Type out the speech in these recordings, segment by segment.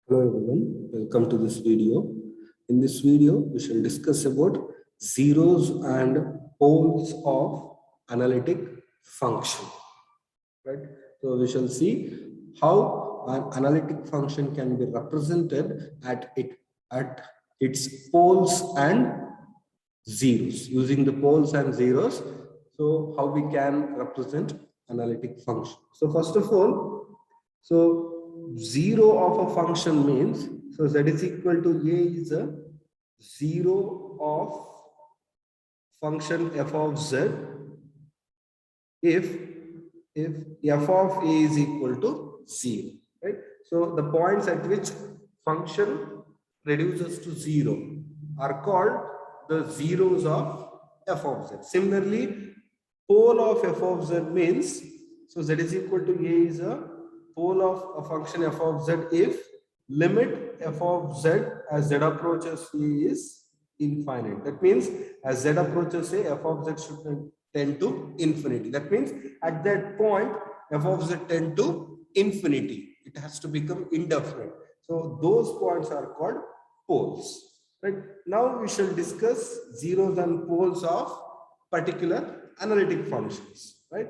Hello everyone, welcome to this video. In this video, we shall discuss about zeros and poles of analytic function. Right? So we shall see how an analytic function can be represented at its poles and zeros, using the poles and zeros. So how we can represent analytic function. So first of all, so zero of a function means, so z is equal to a is a zero of function f of z if f of a is equal to 0, right? So the points at which function reduces to 0 are called the zeros of f of z. Similarly, pole of f of z means, so z is equal to a is a pole of a function f of z if limit f of z as z approaches a is infinite. That means as z approaches a, f of z should tend to infinity. That means at that point, f of z tend to infinity. It has to become indefinite. So those points are called poles. Right? Now we shall discuss zeros and poles of particular analytic functions. Right?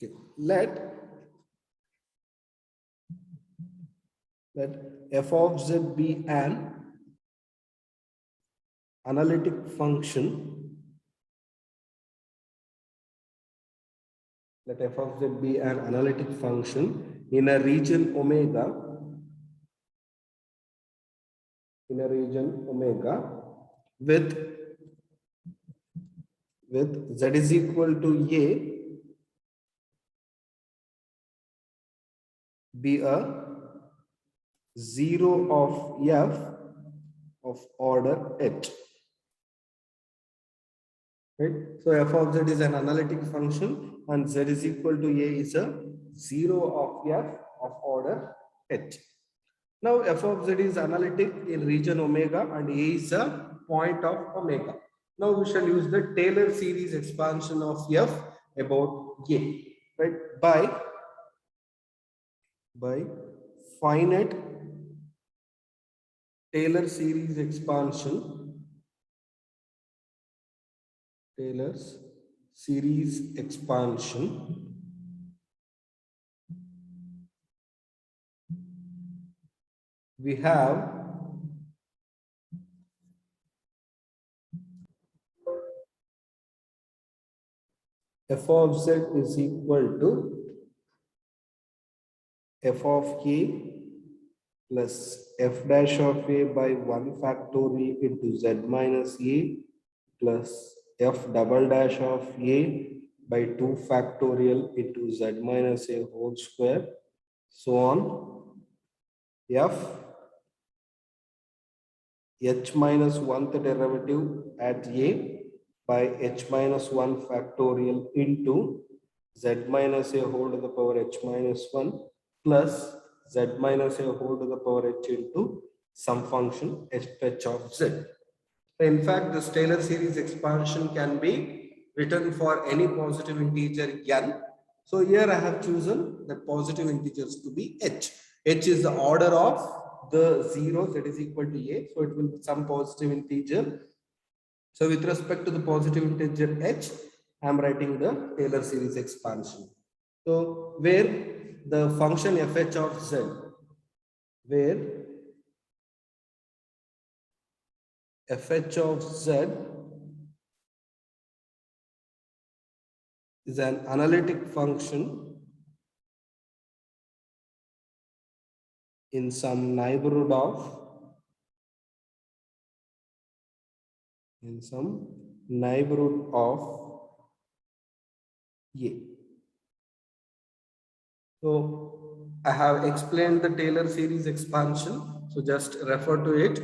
Okay. Let f of z be an analytic function. Let f of z be an analytic function in a region omega, with z is equal to a be a zero of f of order h. Right? So f of z is an analytic function and z is equal to a is a zero of f of order h. Now f of z is analytic in region omega and a is a point of omega. Now we shall use the Taylor series expansion of f about a, right? By finite Taylor series expansion, Taylor's series expansion, we have f of z is equal to f of a plus f dash of a by 1 factorial into z minus a plus f double dash of a by 2 factorial into z minus a whole square, so on. F h minus 1th derivative at a by h minus 1 factorial into z minus a whole to the power h minus 1 plus z minus a whole to the power h into some function h of z. In fact, this Taylor series expansion can be written for any positive integer n. So here I have chosen the positive integers to be h. H is the order of the zeros, that is equal to a. So it will be some positive integer. So with respect to the positive integer h, I am writing the Taylor series expansion. So where the function fh of z, where fh of z is an analytic function in some neighborhood of A. So I have explained the Taylor series expansion. So just refer to it.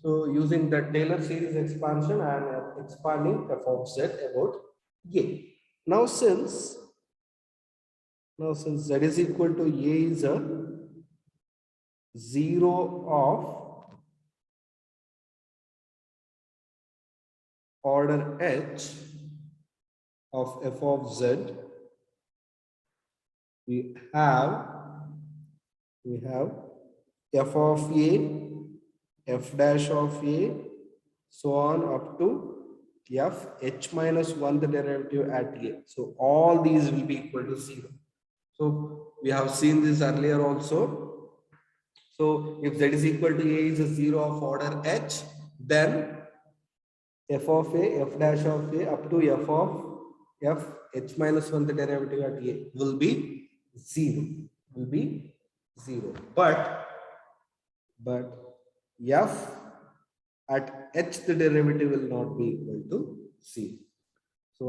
So using the Taylor series expansion, I am expanding f of z about A. Now since z is equal to A is a zero of order h of f of z, we have f of a, f dash of a, so on up to f h minus 1 the derivative at a. So all these will be equal to 0. So we have seen this earlier also. So if z is equal to a is a 0 of order h, then f of a, f dash of a up to f of f h minus 1 the derivative at a will be 0. But f at h the derivative will not be equal to 0. So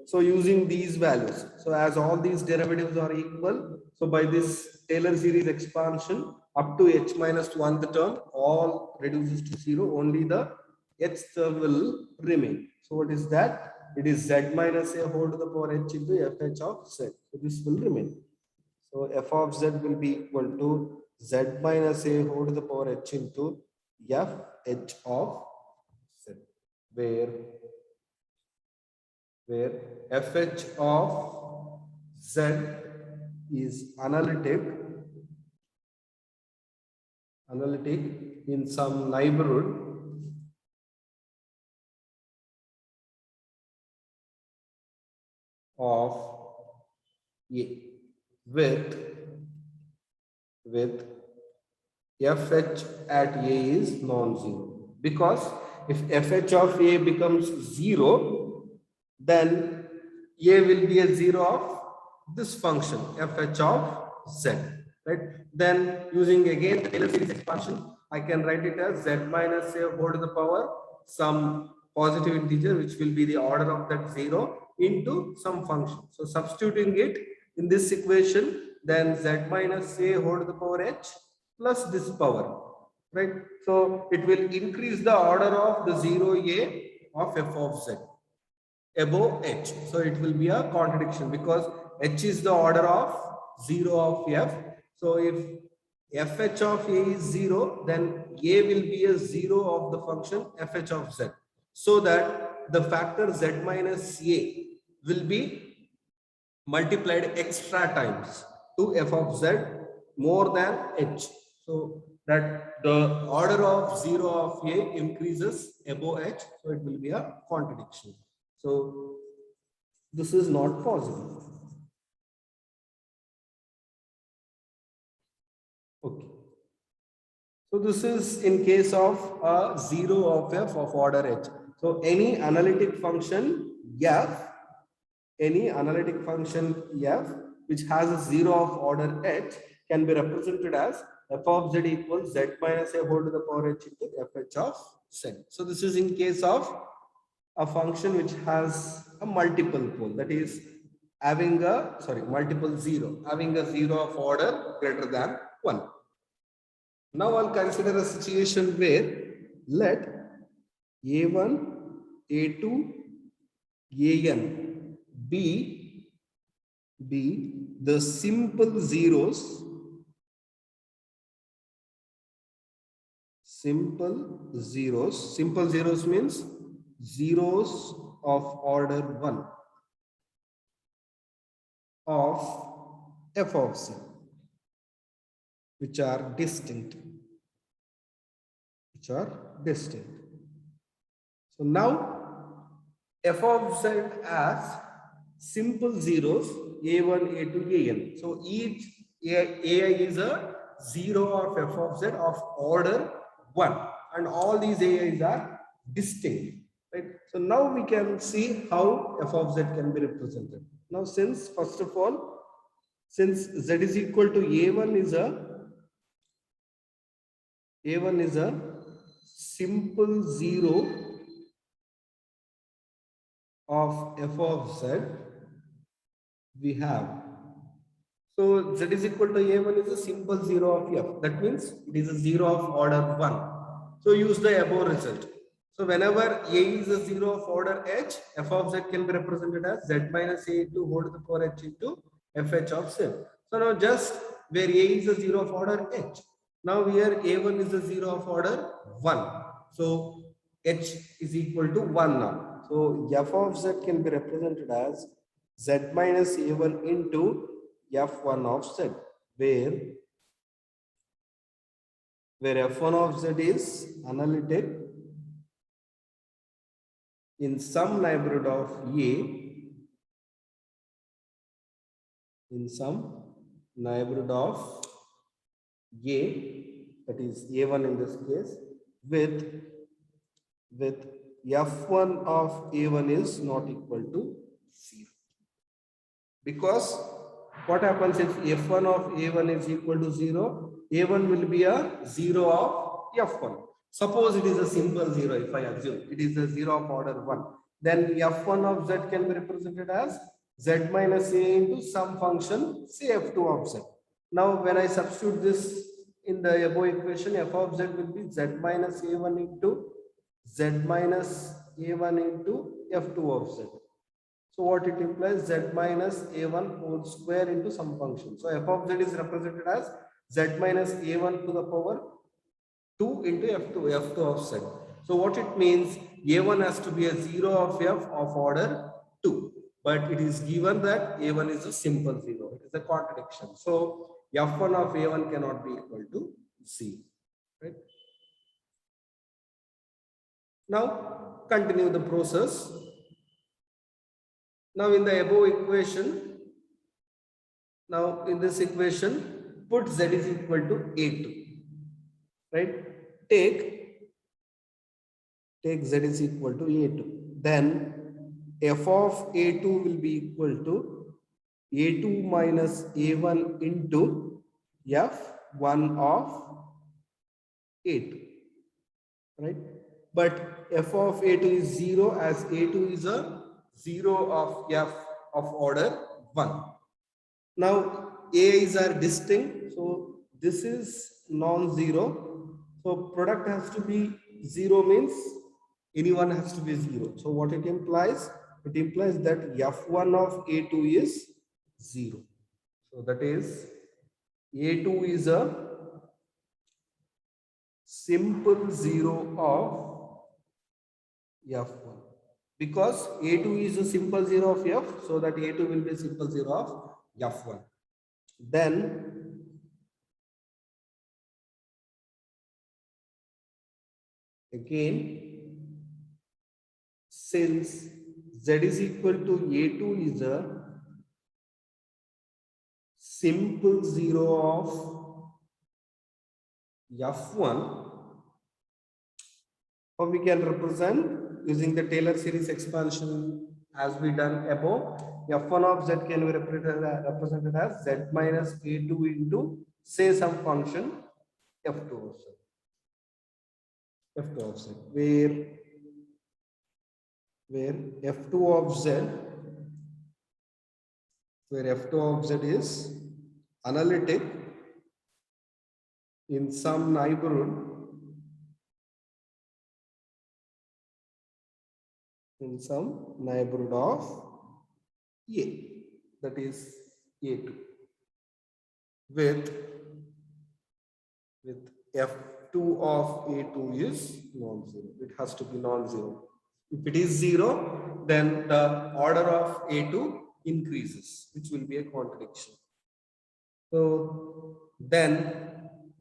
so using these values, so as all these derivatives are equal, so by this Taylor series expansion up to h minus 1 the term all reduces to 0, only the h term will remain. So what is that? It is z minus a whole to the power h into fh of z. So this will remain. So f of z will be equal to z minus a whole to the power h into f h of z, where fh of z is analytic in some neighborhood of a with fh at a is non-zero, because if fh of a becomes 0, then a will be a 0 of this function fh of z, right? Then using again the Taylor series expansion, I can write it as z minus a whole to the power some positive integer which will be the order of that 0 into some function. So substituting it in this equation, then z minus a whole to the power h plus this power, right? So it will increase the order of the 0a of f of z above h. So it will be a contradiction because h is the order of 0 of f. So if fh of a is 0, then a will be a 0 of the function fh of z. So that the factor z minus a will be multiplied extra times to f of z more than h. So that the order of 0 of a increases above h. So it will be a contradiction. So this is not possible. Okay. So this is in case of a 0 of f of order h. So any analytic function f, which has a 0 of order h can be represented as f of z equals z minus a whole to the power h into fh of z. So this is in case of a function which has a multiple pole, that is having a multiple 0, having a 0 of order greater than 1. Now I'll consider a situation where let a1, a2, an be the simple zeros. Simple zeros means zeros of order 1 of f of z, which are distinct. So now f of z as simple zeros a1, a2, an. So each ai is a 0 of f of z of order 1, and all these ai's are distinct, right? So now we can see how f of z can be represented. Now since first of all, since z is equal to a1 is a simple 0 of f of z, we have, so z is equal to a1 is a simple 0 of f. That means it is a 0 of order 1. So use the above result. So whenever a is a 0 of order h, f of z can be represented as z minus a into whole to the power h into fh of z. So now just where a is a 0 of order h, now here a1 is a 0 of order 1. So h is equal to 1 now. So f of z can be represented as z minus a1 into f1 of z, where f1 of z is analytic in some neighborhood of a, in some neighborhood of a, that is a1 in this case, with f1 of a1 is not equal to 0. Because what happens if f1 of a1 is equal to 0? A1 will be a 0 of f1. Suppose it is a simple 0, if I assume it is a 0 of order 1. Then f1 of z can be represented as z minus a into some function, say f2 of z. Now when I substitute this in the above equation, f of z will be z minus a1 into z minus a1 into f2 of z. So what it implies, z minus a1 whole square into some function. So f of z is represented as z minus a1 to the power 2 into f2 of z. So what it means, a1 has to be a 0 of f of order 2. But it is given that a1 is a simple 0. It is a contradiction. So f1 of a1 cannot be equal to 0. Right? Now continue the process. Now in the above equation, now in this equation, put z is equal to a2, right? Take z is equal to a2. Then f of a2 will be equal to a2 minus a1 into f1 of a2, right? But f of a2 is 0, as a2 is a 0 of f of order 1. Now a's are distinct, so this is non-zero. So product has to be 0, means anyone has to be 0. So what it implies? It implies that f1 of a2 is 0. So that is a2 is a simple 0 of f1. Because a2 is a simple 0 of f, so that a2 will be a simple 0 of f1. Then again, since z is equal to a2 is a simple 0 of f1, how we can represent using the Taylor series expansion as we done above. f1 of z can be represented as z minus a2 into, say, some function f2 of z. F2 of z, where f2 of z, where f2 of z is analytic in some neighborhood, of a, that is a2, with f2 of a2 is non-zero. It has to be non-zero. If it is 0, then the order of a2 increases, which will be a contradiction. So then,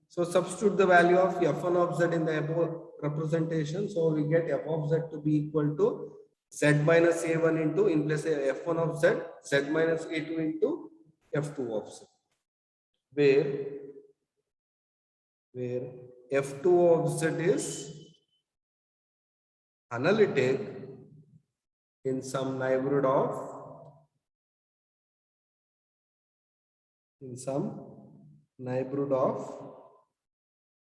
substitute the value of f1 of z in the above representation. So we get f of z to be equal to z minus a1 into, in place of f1 of z, z minus a2 into f2 of z, where f2 of z is analytic in some neighborhood of,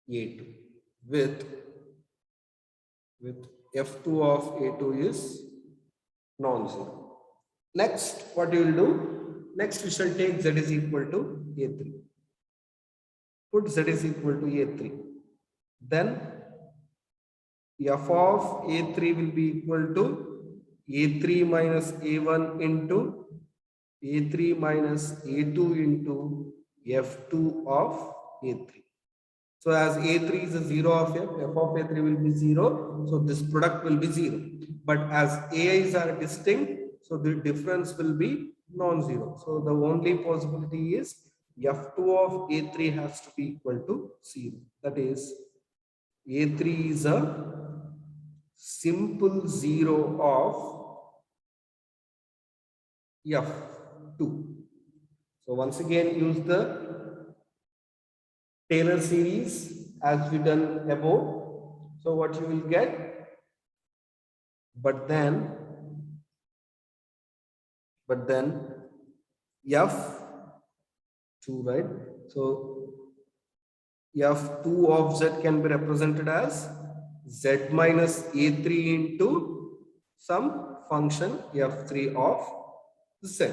a2, with f2 of a2 is non-zero. Next, what you will do? Next, we shall take z is equal to a3. Put z is equal to a3. Then f of a3 will be equal to a3 minus a1 into a3 minus a2 into f2 of a3. So as a3 is a 0 of f of a3 will be 0. So this product will be 0. But as ai's are distinct, So the difference will be non-zero. So the only possibility is F2 of A3 has to be equal to 0. That is, A3 is a simple zero of F2. So once again, use the Taylor series as we done above. So what you will get, but then F2, right? So F2 of Z can be represented as Z minus A3 into some function F3 of Z.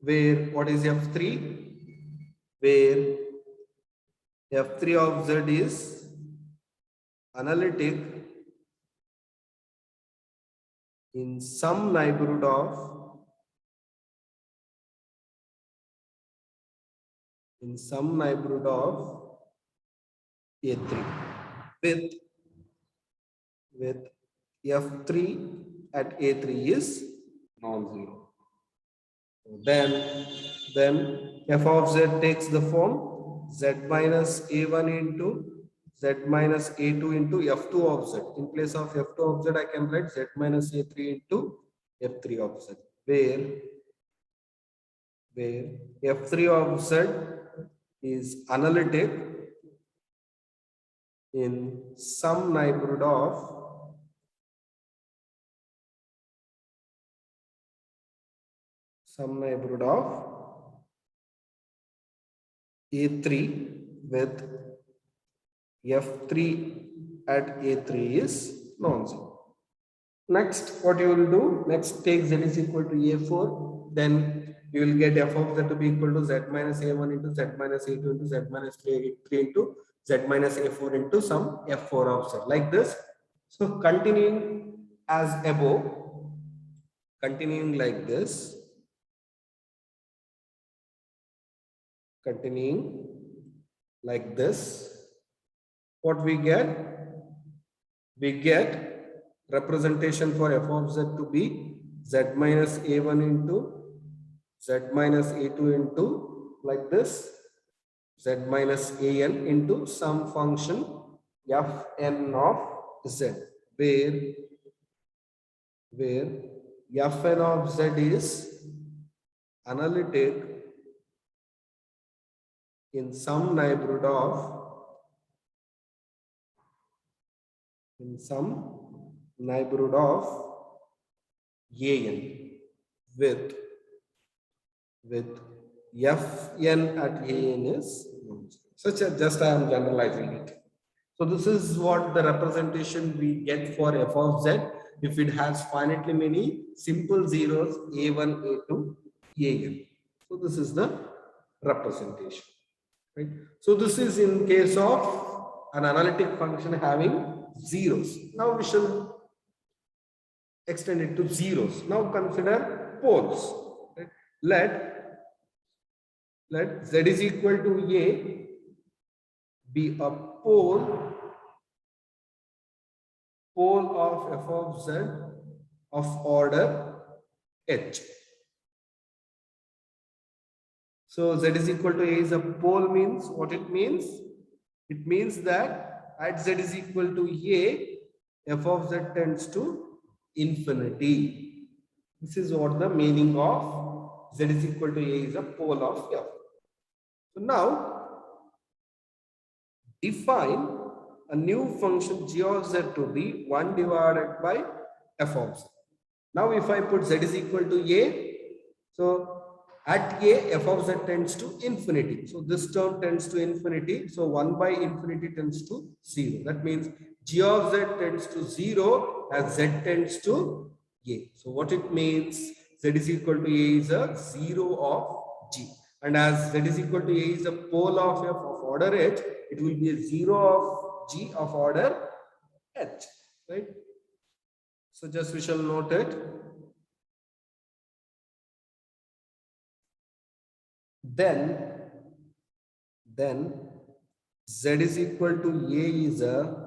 Where what is F3? Where F3 of Z is analytic in some neighborhood of A3 with F3 at A3 is non-zero. Then F of Z takes the form Z minus A1 into Z minus A2 into F2 of Z. In place of F2 of Z, I can write Z minus A3 into F3 of Z, where F3 of Z is analytic in some neighborhood of A3 with F3 at A3 is non-zero. Next, what you will do? Next, take Z is equal to A4. Then you will get F of Z to be equal to Z minus A1 into Z minus A2 into Z minus 3 into Z minus A4 into some F4 of Z, like this. So continuing as above, continuing like this, what we get? We get representation for F of Z to be Z minus A1 into Z minus A2 into like this, Z minus AN into some function Fn of Z, where Fn of Z is analytic in some neighborhood of AN with Fn at AN is such a, just I am generalizing it. So this is what the representation we get for F of Z if it has finitely many simple zeros A1, A2, AN. So this is the representation, right? So this is in case of an analytic function having zeros. Now we shall extend it to zeros. Now consider poles. Right? Let Z is equal to A be a pole of F of Z of order H. So Z is equal to A is a pole means what it means? It means that at Z is equal to A, F of Z tends to infinity. This is what the meaning of Z is equal to A is a pole of F. So now define a new function g of Z to be 1 divided by F of Z. Now if I put Z is equal to A, so at A, F of Z tends to infinity. So this term tends to infinity. So 1 by infinity tends to 0. That means g of Z tends to 0 as Z tends to A. So what it means, Z is equal to A is a 0 of G. And as Z is equal to A is a pole of F of order H, it will be a 0 of G of order H, right? So just we shall note it. Then Z is equal to A is a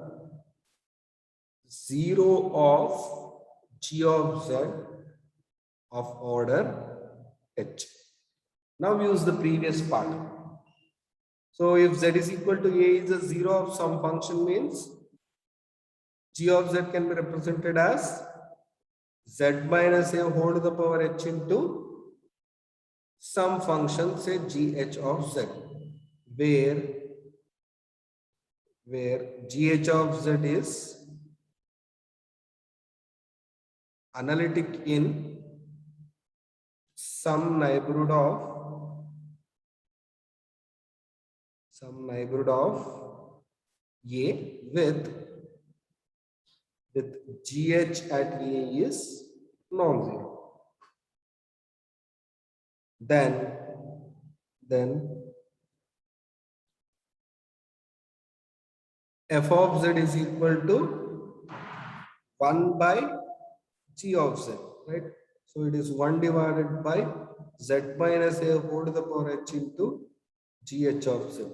0 of g of z of order h. Now use the previous part. So if z is equal to a is a 0 of some function, means g of z can be represented as z minus a whole to the power h into some function, say gh of z, where gh of z is analytic in some neighborhood of a with gh at a is non-zero. Then f of z is equal to 1 by g of z, right? So it is 1 divided by z minus a whole to the power h into gh of z.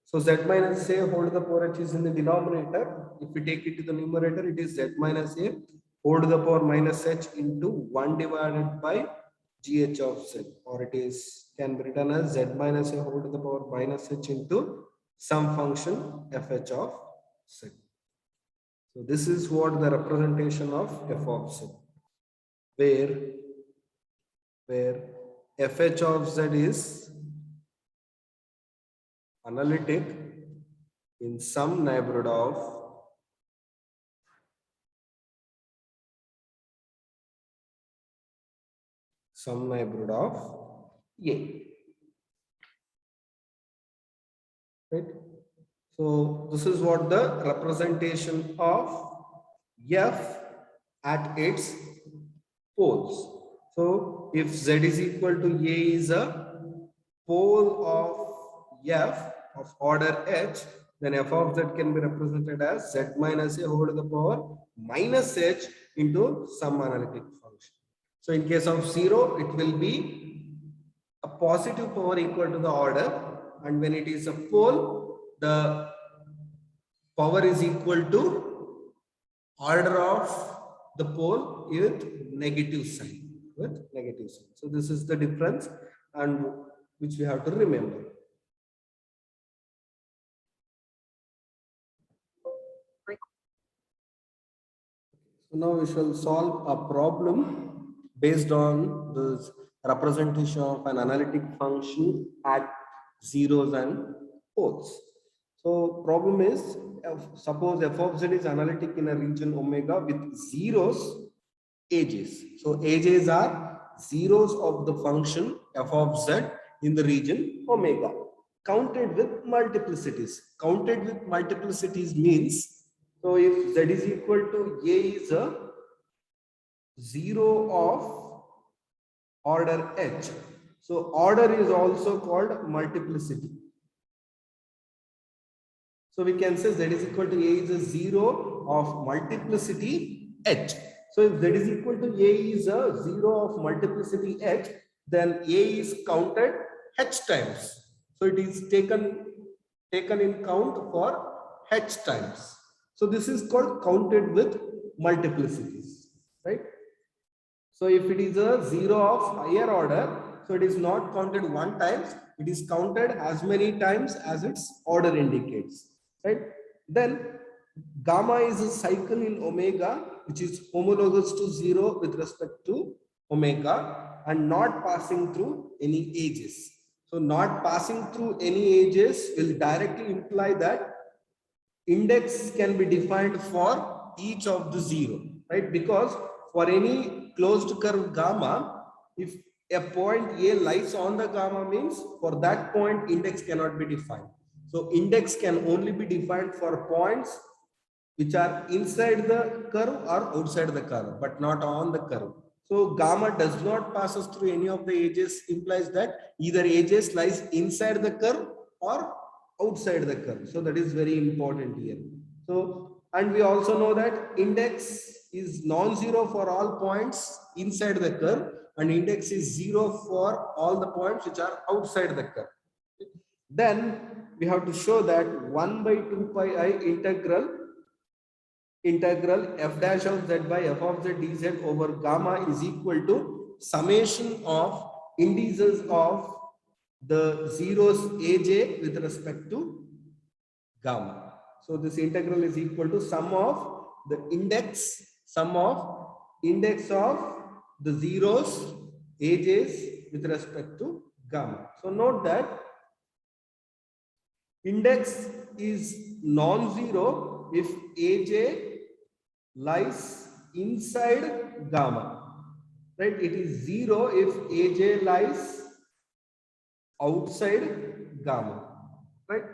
So z minus a whole to the power h is in the denominator. If we take it to the numerator, it is z minus a whole to the power minus h into 1 divided by gh of z, or it is can be written as z minus a whole to the power minus h into some function fh of z. So this is what the representation of f of z, where fh of z is analytic in some neighborhood of a, right? So this is what the representation of f at its poles. So if z is equal to a is a pole of f of order h, then f of z can be represented as z minus a whole to the power minus h into some analytic function. So in case of 0, it will be a positive power equal to the order, and when it is a pole, the power is equal to order of the pole with negative sign. So this is the difference, and which we have to remember. So now we shall solve a problem based on this representation of an analytic function at zeros and poles. So problem is, suppose f of z is analytic in a region omega with zeros edges. So edges are zeros of the function f of z in the region omega, counted with multiplicities. Counted with multiplicities means, so if z is equal to a is a 0 of order h, so order is also called multiplicity. So we can say z is equal to a is a 0 of multiplicity h. So if z is equal to a is a 0 of multiplicity h, then a is counted h times. So it is taken in count for h times. So this is called counted with multiplicities, right? So if it is a 0 of higher order, so it is not counted one times, it is counted as many times as its order indicates, right? Then gamma is a cycle in omega which is homologous to 0 with respect to omega and not passing through any edges. So not passing through any edges will directly imply that index can be defined for each of the 0, right? Because for any closed curve gamma, if a point A lies on the gamma, means for that point index cannot be defined. So index can only be defined for points which are inside the curve or outside the curve, but not on the curve. So gamma does not passes through any of the edges, implies that either edges lies inside the curve or outside the curve. So that is very important here. So, and we also know that index is non-zero for all points inside the curve, and index is 0 for all the points which are outside the curve. Then we have to show that 1 by 2 pi I integral integral f dash of z by f of z dz over gamma is equal to summation of indices of the zeros aj with respect to gamma. So this integral is equal to sum of the index of the zeros aj's with respect to gamma. So note that index is non-zero if aj lies inside gamma, right? It is zero if aj lies outside gamma, right?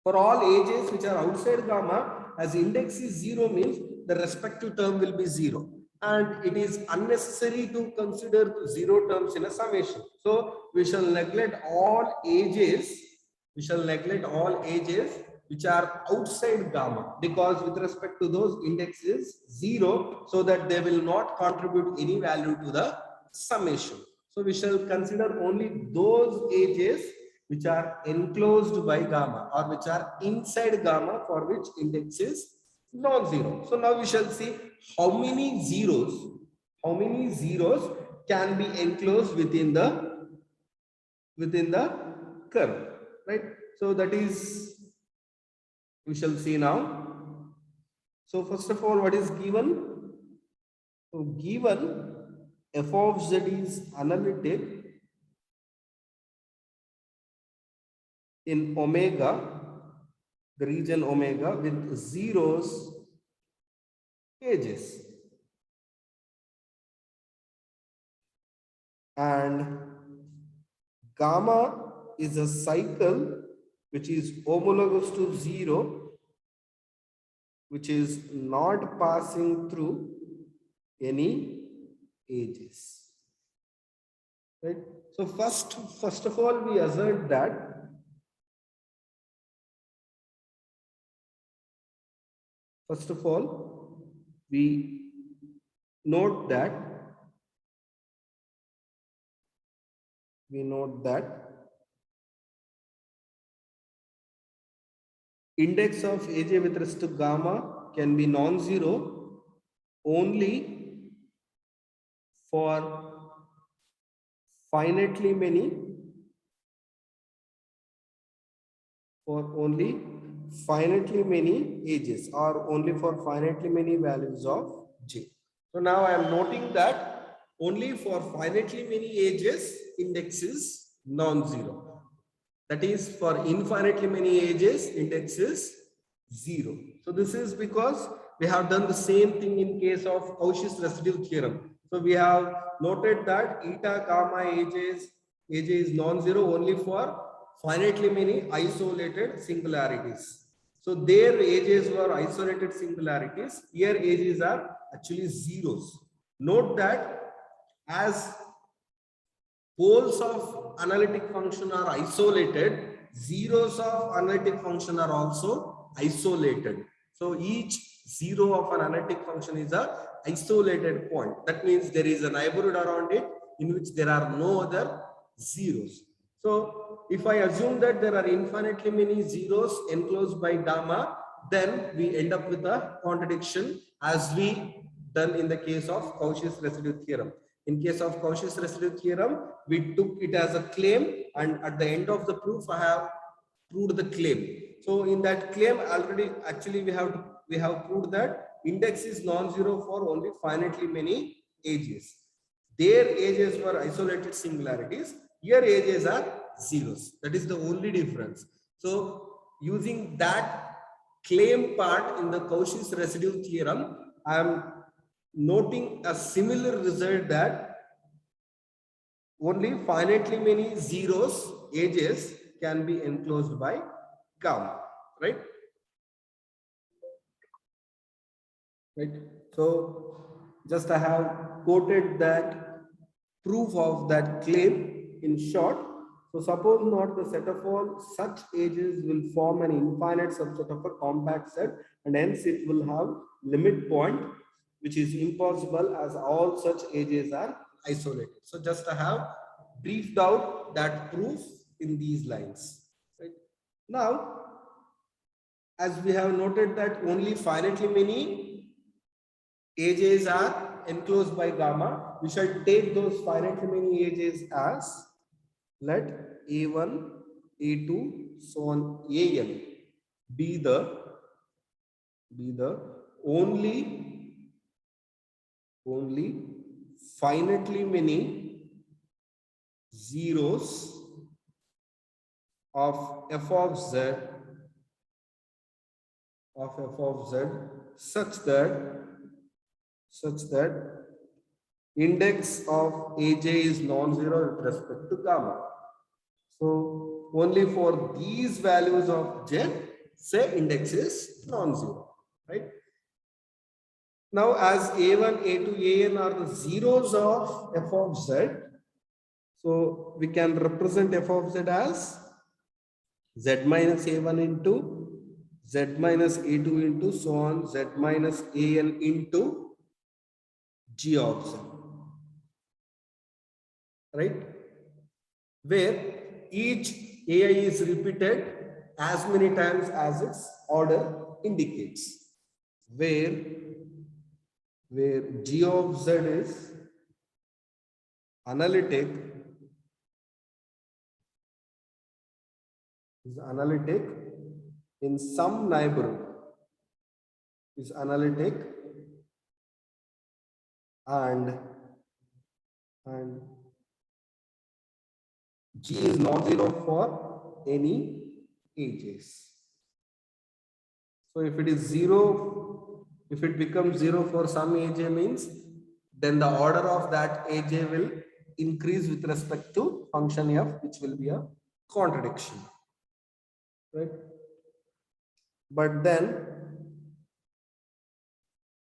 For all aj's which are outside gamma, as index is zero means the respective term will be zero, and it is unnecessary to consider zero terms in a summation. So we shall neglect all aj's which are outside gamma, because with respect to those index is zero, so that they will not contribute any value to the summation. So we shall consider only those aj's which are enclosed by gamma or which are inside gamma, for which index is non-zero. So now we shall see how many zeros can be enclosed within the curve, right? So that is we shall see now. So first of all, what is given? So given f of z is analytic in omega, the region omega, with zeros edges, and gamma is a cycle which is homologous to zero, which is not passing through any edges, right? So first of all, we assert that we note that index of aj with respect to gamma can be non-zero only for finitely many edges, or only for finitely many values of j. So now I am noting that only for finitely many edges index is non-zero. That is, for infinitely many edges index is 0. So this is because we have done the same thing in case of Cauchy's residue theorem. So we have noted that eta gamma aj is non-zero only for finitely many isolated singularities. So their ages were isolated singularities. Here ages are actually zeros. Note that as poles of analytic function are isolated, zeros of analytic function are also isolated. So each zero of an analytic function is a isolated point. That means there is a neighborhood around it in which there are no other zeros. So if I assume that there are infinitely many zeros enclosed by gamma, then we end up with a contradiction, as we done in the case of Cauchy's residue theorem. In case of Cauchy's residue theorem, we took it as a claim, and at the end of the proof, I have proved the claim. So in that claim, already actually we have proved that index is non-zero for only finitely many edges. Their edges were isolated singularities. Here edges are zeros. That is the only difference. So using that claim part in the Cauchy's residue theorem, I am noting a similar result, that only finitely many zeros edges can be enclosed by gamma, right? So just I have quoted that proof of that claim in short. So suppose not the set of all such edges will form an infinite subset of a compact set, and hence it will have limit point, which is impossible as all such edges are isolated. So just I have briefed out that proof in these lines. Right? Now, as we have noted that only finitely many AJs are enclosed by gamma, we shall take those finitely many AJs as, let A1, A2, so on AN be the only finitely many zeros of f of z such that index of AJ is non-zero with respect to gamma. So only for these values of Z, say index is non-zero, right? Now as A1, A2, AN are the zeros of f of Z, so we can represent f of Z as Z minus A1 into Z minus A2 into so on Z minus AN into G of Z, right? Where each AI is repeated as many times as its order indicates. Where G of Z is analytic in some neighborhood, is analytic and G is non-zero for any AJs. So if it is zero, if it becomes zero for some AJ means, then the order of that AJ will increase with respect to function f, which will be a contradiction, right? But then,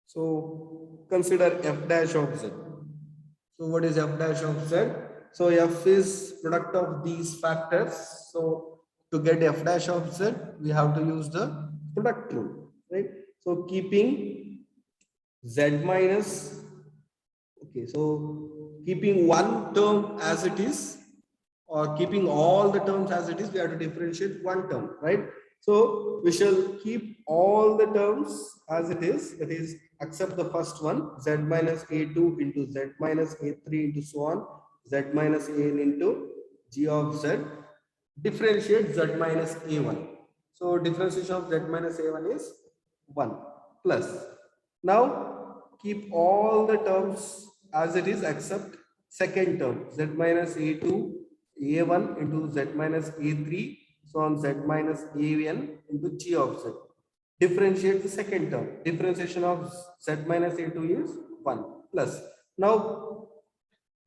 so consider f dash of Z. So what is f dash of Z? So f is product of these factors. So to get f dash of Z, we have to use the product rule, right? So keeping Z minus, okay, so keeping one term as it is, or keeping all the terms as it is, we have to differentiate one term, right? So we shall keep all the terms as it is, that is, except the first one, Z minus A2 into Z minus A3 into so on, Z minus AN into G of Z, differentiate Z minus A1. So differentiation of Z minus A1 is 1 plus. Now keep all the terms as it is except second term, Z minus A2, A1 into Z minus A3, so on Z minus AN into G of Z. Differentiate the second term. Differentiation of Z minus A2 is 1 plus. Now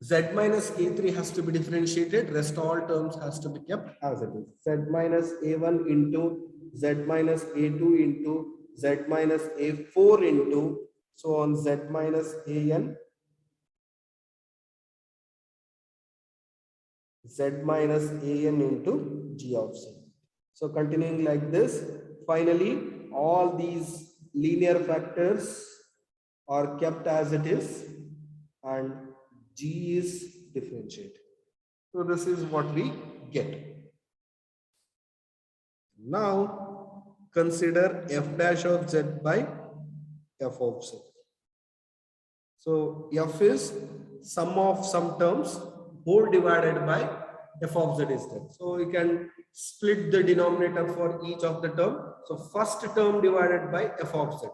Z minus A3 has to be differentiated, rest all terms has to be kept as it is. Z minus A1 into Z minus A2 into Z minus A4 into so on Z minus AN, Z minus AN into G of Z. So continuing like this, finally all these linear factors are kept as it is and G is differentiated. So this is what we get. Now consider f dash of Z by f of Z. So f is sum of some terms whole divided by f of Z is there. So you can split the denominator for each of the term. So first term divided by f of Z.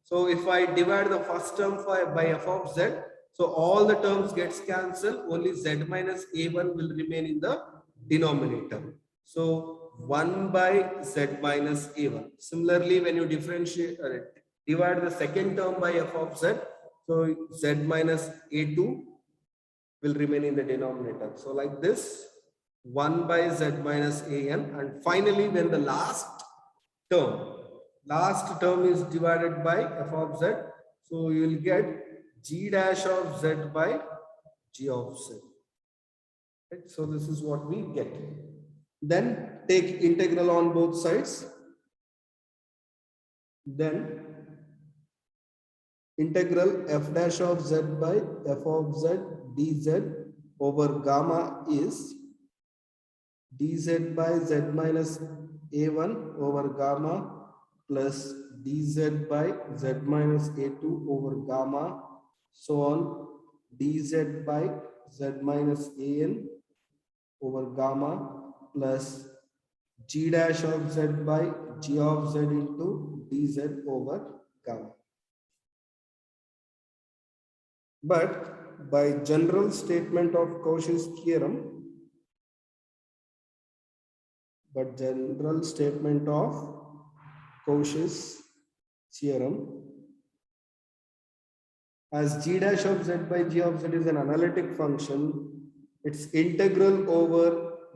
So if I divide the first term by f of Z, so all the terms gets cancelled, only Z minus A1 will remain in the denominator. So 1 by Z minus A1. Similarly, when you differentiate, divide the second term by f of Z, so Z minus A2 will remain in the denominator. So like this, 1 by Z minus AN, and finally when the last term is divided by f of Z, so you will get G dash of Z by G of Z. Right? So this is what we get. Then take integral on both sides. Then integral f dash of Z by f of Z dz over gamma is dz by Z minus A1 over gamma plus dz by z minus a2 over gamma, so on dz by z minus an over gamma plus g dash of z by g of z into dz over gamma. But by general statement of Cauchy's theorem, as g dash of z by g of z is an analytic function, its integral over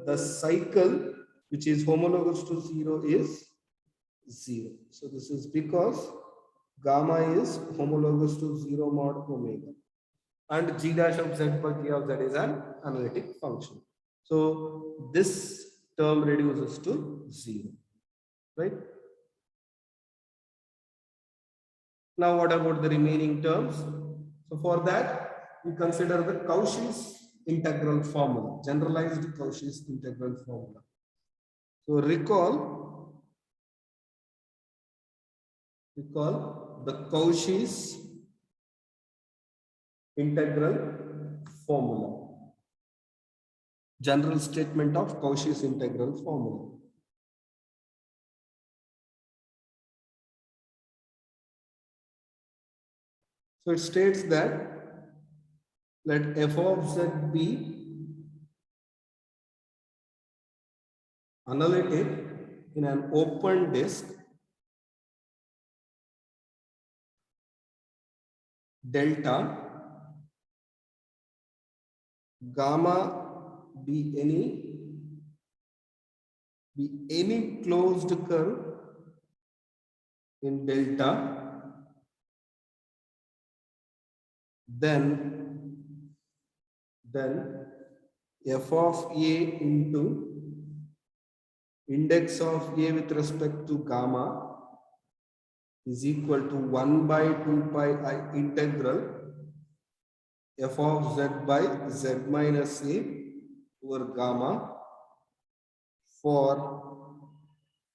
the cycle which is homologous to 0 is 0. So this is because gamma is homologous to 0 mod omega. And g dash of z by g of z is an analytic function. So this term reduces to 0, right? Now what about the remaining terms? So for that, we consider the Cauchy's integral formula, generalized Cauchy's integral formula. So recall the Cauchy's integral formula, general statement of Cauchy's integral formula. So it states that let f of z be analytic in an open disk delta gamma be any closed curve in delta, then f of a into index of a with respect to gamma is equal to 1 by 2 pi I integral f of z by z minus a over gamma for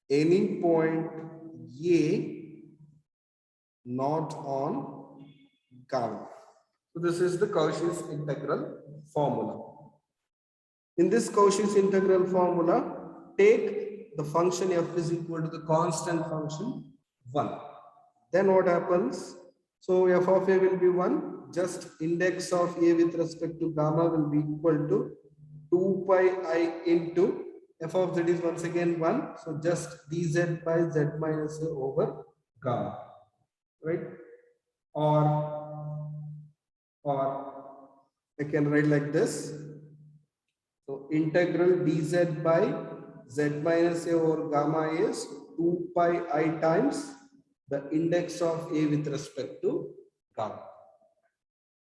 any point a not on gamma. So this is the Cauchy's integral formula. In this Cauchy's integral formula, take the function f is equal to the constant function 1. Then what happens? So f of a will be 1. Just index of a with respect to gamma will be equal to 2 pi I into f of z is once again 1. So just dz by z minus a over gamma, right? Or I can write like this. So integral dz by z minus a over gamma is 2 pi I times the index of a with respect to gamma.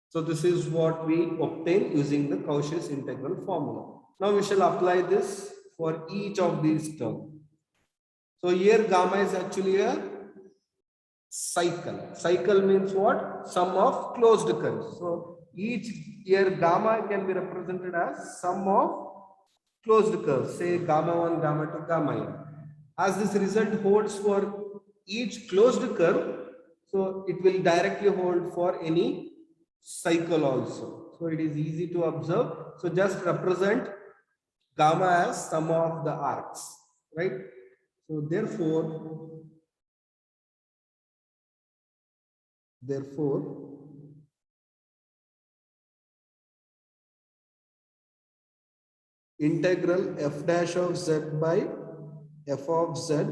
So this is what we obtain using the Cauchy's integral formula. Now we shall apply this for each of these terms. So here gamma is actually a cycle. Cycle means what? Sum of closed curves. So each here gamma can be represented as sum of closed curves. Say gamma 1, gamma 2, gamma n. As this result holds for each closed curve, so it will directly hold for any cycle also. So it is easy to observe. So just represent gamma as sum of the arcs, right? So therefore integral f dash of z by f of z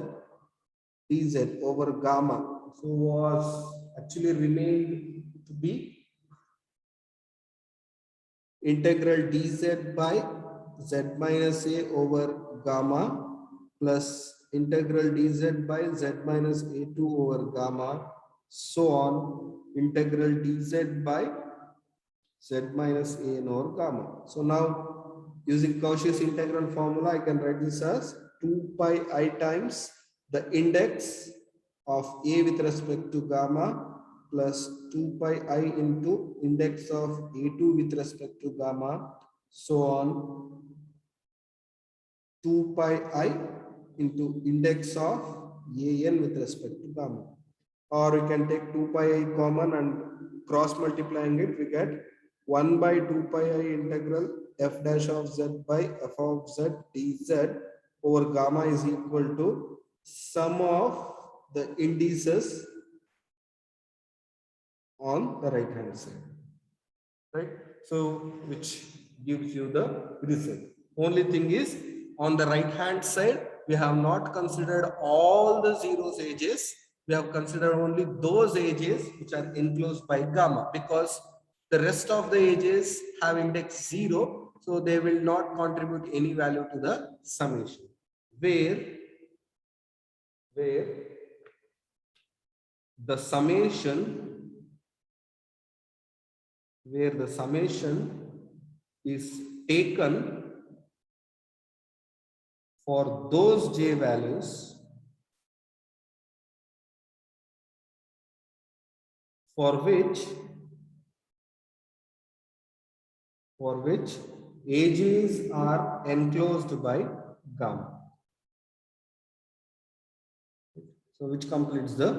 dz over gamma so was actually remained to be integral dz by z minus a over gamma plus integral dz by z minus a2 over gamma, so on integral dz by z minus a n over gamma. So now using Cauchy's integral formula, I can write this as 2 pi I times the index of a with respect to gamma plus 2 pi I into index of a2 with respect to gamma, so on 2 pi I into index of an with respect to gamma. Or we can take 2 pi I common and cross multiplying it, we get 1 by 2 pi I integral f dash of z by f of z dz over gamma is equal to sum of the indices on the right hand side, right? So which gives you the result. Only thing is, on the right hand side we have not considered all the zeros edges. We have considered only those edges which are enclosed by gamma, because the rest of the edges have index 0, so they will not contribute any value to the summation, where the summation is taken for those j values for which edges are enclosed by gamma. So which completes the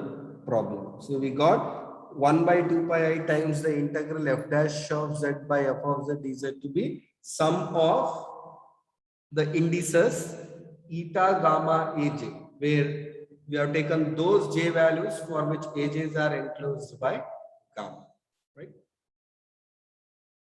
problem. So we got 1 by 2 pi I times the integral f dash of z by f of z dz to be sum of the indices eta, gamma, aj, where we have taken those j values for which edges are enclosed by gamma.